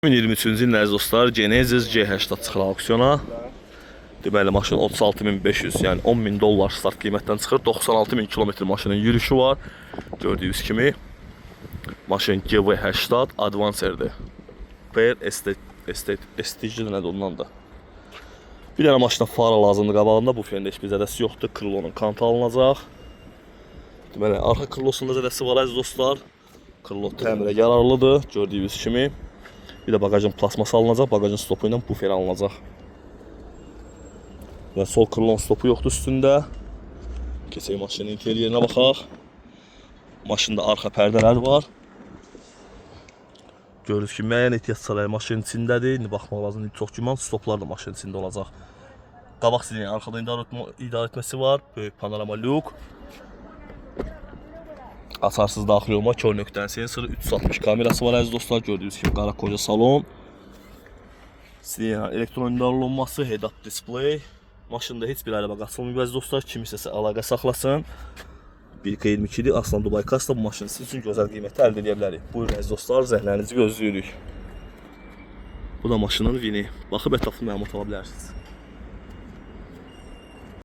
2023-cü ilin əziz dostlar, Genesis C80 çıxır auksiyona. Deməli, maşın 36.500, yəni 10.000 dollar start qiymətdən çıxır. 96.000 kilometr maşının yürüyüşü var. Gördüyünüz kimi. Maşın GV80 Advancer'dir. Per Estate nədir ondan da. Bir dənə maşına fara lazımdır qabağında. Bu fərində heç bir zədəsi yoxdur. Krılonun kantı alınacaq. Deməli, arxa krılosunda zədəsi var əziz dostlar. Krılo təmirə yararlıdır. Gördüyünüz kimi. Bir də bagajın plasması alınacaq, bagajın stopu ilə bufer alınacaq. Və sol krılon stopu yoxdur üstündə. Keçək maşının interyerinə baxaq. Maşında arxa pərdələr var. Görürüz ki, müəyyən ehtiyatçılar maşının içindədir. İndi baxmaq lazımdır, çox güman stoplar da maşının içində olacaq. Qabaq silini arxada idarə etməsi var. Böyük panorama lük. Açarsız daxil olma, kör nöqtənin sensoru, 360 kamerası var əziz dostlar. Gördüyünüz kimi qara koca salon. Silin elektron idarə olunması, head-up display. Maşında heç bir araba qaçılmıyor əziz dostlar. Kim istəsə əlaqə saxlasın. 1.22'dir. Aslan Dubai Kasla bu maşını sizin üçün gözəl qiymətə əldə edə bilərik. Buyurun əziz dostlar, zəhlərinizi gözləyirik. Bu da maşının vini. Baxıb ətraflı məlumat ala bilərsiniz.